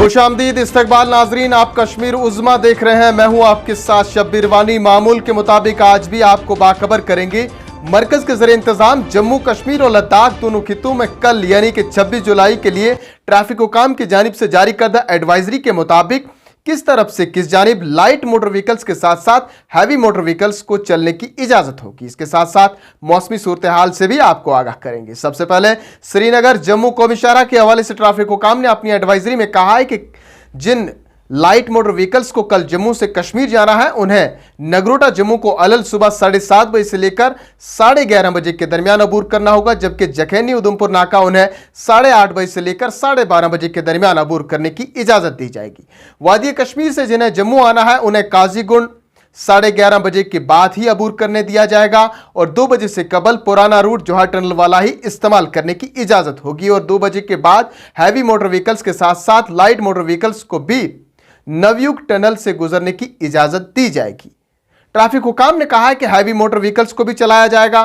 खुशामदीद इस्तकबाल नाजरीन, आप कश्मीर उज़्मा देख रहे हैं। मैं हूं आपके साथ शब्बीर वानी। मामूल के मुताबिक आज भी आपको बाखबर करेंगे। मरकज के ज़रिए इंतजाम जम्मू कश्मीर और लद्दाख दोनों खितों में कल यानी कि 26 जुलाई के लिए ट्रैफिक हुकाम की जानिब से जारी करदा एडवाइजरी के मुताबिक किस तरफ से किस जानिब लाइट मोटर व्हीकल्स के साथ साथ हैवी मोटर व्हीकल्स को चलने की इजाजत होगी। इसके साथ साथ मौसमी सूरत हाल से भी आपको आगाह करेंगे। सबसे पहले श्रीनगर जम्मू कौमी शाहरा के हवाले से ट्रैफिक हुकाम ने अपनी एडवाइजरी में कहा है कि जिन लाइट मोटर व्हीकल्स को कल जम्मू से कश्मीर जाना है उन्हें नगरोटा जम्मू को अलल सुबह 7:30 बजे से लेकर 11:30 बजे के दरमियान अबूर करना होगा, जबकि जखैनी उधमपुर नाका उन्हें 8:30 बजे से लेकर 12:30 बजे के दरमियान अबूर करने की इजाजत दी जाएगी। वादी कश्मीर से जिन्हें जम्मू आना है उन्हें काजीगुंड 11:30 बजे के बाद ही अबूर करने दिया जाएगा और 2 बजे से कबल पुराना रूट जोहार टनल वाला ही इस्तेमाल करने की इजाजत होगी और 2 बजे के बाद हैवी मोटर व्हीकल्स के साथ साथ लाइट मोटर व्हीकल्स को भी नवयुग टनल से गुजरने की इजाजत दी जाएगी। ट्रैफिक हुकाम ने कहा है कि हैवी मोटर व्हीकल्स को भी चलाया जाएगा।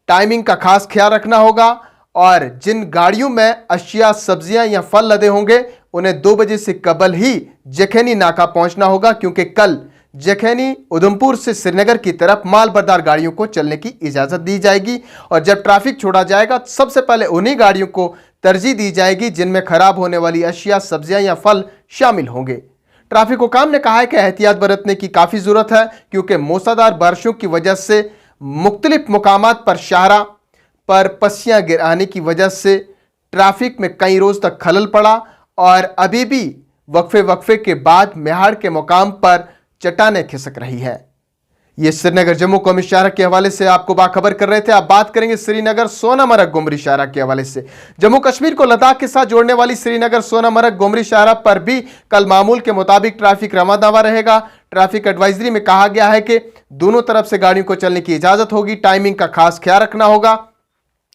टाइमिंग का खास ख्याल रखना होगा और जिन गाड़ियों में अशिया, सब्जियां या फल लदे होंगे उन्हें 2 बजे से कबल ही जखैनी नाका पहुंचना होगा, क्योंकि कल जखैनी उधमपुर से श्रीनगर की तरफ माल बरदार गाड़ियों को चलने की इजाजत दी जाएगी और जब ट्रैफिक छोड़ा जाएगा सबसे पहले उन्हीं गाड़ियों को तरजीह दी जाएगी जिनमें खराब होने वाली अशिया, सब्जियां या फल शामिल होंगे। ट्रैफिक हुकाम ने कहा है कि एहतियात बरतने की काफ़ी ज़रूरत है, क्योंकि मूसलाधार बारिशों की वजह से मुख्तलिफ मकामात पर शाहरा पर पस्सियाँ गिर आने की वजह से ट्रैफिक में कई रोज़ तक खलल पड़ा और अभी भी वक्फे के बाद मेहाड़ के मुकाम पर चट्टानें खिसक रही है। ये श्रीनगर जम्मू कौमी शाहरा के हवाले से आपको बाखबर कर रहे थे। आप बात करेंगे श्रीनगर सोनामरग गुमरी शाहरा के हवाले से। जम्मू कश्मीर को लद्दाख के साथ जोड़ने वाली श्रीनगर सोनामरग गुमरी शाहरा पर भी कल मामूल के मुताबिक ट्रैफिक रवा दावा रहेगा। ट्रैफिक एडवाइजरी में कहा गया है कि दोनों तरफ से गाड़ियों को चलने की इजाजत होगी। टाइमिंग का खास ख्याल रखना होगा।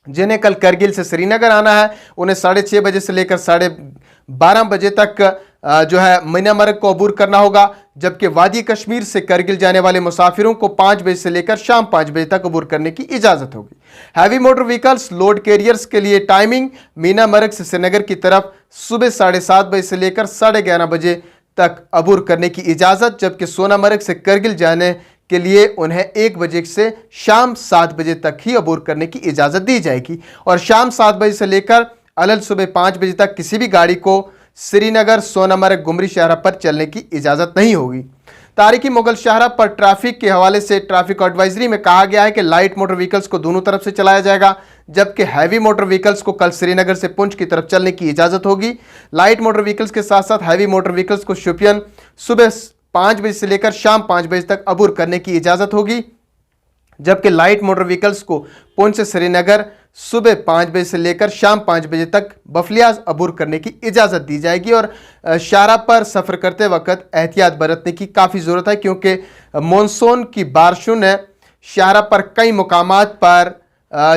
जिन्हें कल करगिल से श्रीनगर आना है उन्हें 6:30 बजे से लेकर 12:30 बजे तक जो है मीनामरग को अबूर करना होगा, जबकि वादी कश्मीर से करगिल जाने वाले मुसाफिरों को 5 बजे से लेकर शाम 5 बजे तक अबूर करने की इजाजत होगी। Heavy motor vehicles load carriers के लिए टाइमिंग मीनामरग से श्रीनगर की तरफ सुबह 7:30 बजे से लेकर 11:30 बजे तक अबूर करने की इजाजत, जबकि सोनामरग से करगिल जाने के लिए उन्हें 1 बजे से शाम 7 बजे तक ही अबूर करने की इजाजत दी जाएगी और शाम 7 बजे से लेकर अलल सुबह 5 बजे तक किसी भी गाड़ी को श्रीनगर सोनामरग गुमरी शाहरा पर चलने की इजाजत नहीं होगी। तारीखी मुगल शाहरा पर ट्रैफिक के हवाले से ट्रैफिक एडवाइजरी में कहा गया है कि लाइट मोटर व्हीकल्स को दोनों तरफ से चलाया जाएगा, जबकि हैवी मोटर व्हीकल्स को कल श्रीनगर से पुंछ की तरफ चलने की इजाजत होगी। लाइट मोटर व्हीकल्स के साथ साथ हैवी मोटर व्हीकल्स को शोपियन सुबह 5 बजे से लेकर शाम 5 बजे तक अबूर करने की इजाजत होगी, जबकि लाइट मोटर व्हीकल्स को पुंछ से श्रीनगर सुबह 5 बजे से लेकर शाम 5 बजे तक बफलियाज अबूर करने की इजाज़त दी जाएगी। और शाहरा पर सफ़र करते वक्त एहतियात बरतने की काफ़ी ज़रूरत है, क्योंकि मानसून की बारिशों ने शाहरा पर कई मुकामात पर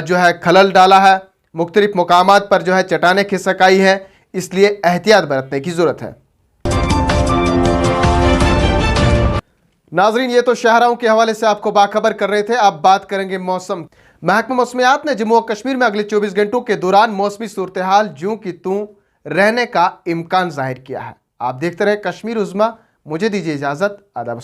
जो है खलल डाला है, मुख्तलिफ मुकामात पर जो है चट्टानें खिसक आई है, इसलिए एहतियात बरतने की ज़रूरत है। नाजरीन, ये तो शाहराओं के हवाले से आपको बाखबर कर रहे थे। अब बात करेंगे मौसम। महकमा मौसमियात ने जम्मू और कश्मीर में अगले 24 घंटों के दौरान मौसमी सूरत हाल ज्यों की त्यों रहने का इम्कान जाहिर किया है। आप देखते रहे कश्मीर उज़्मा। मुझे दीजिए इजाज़त। आदाब।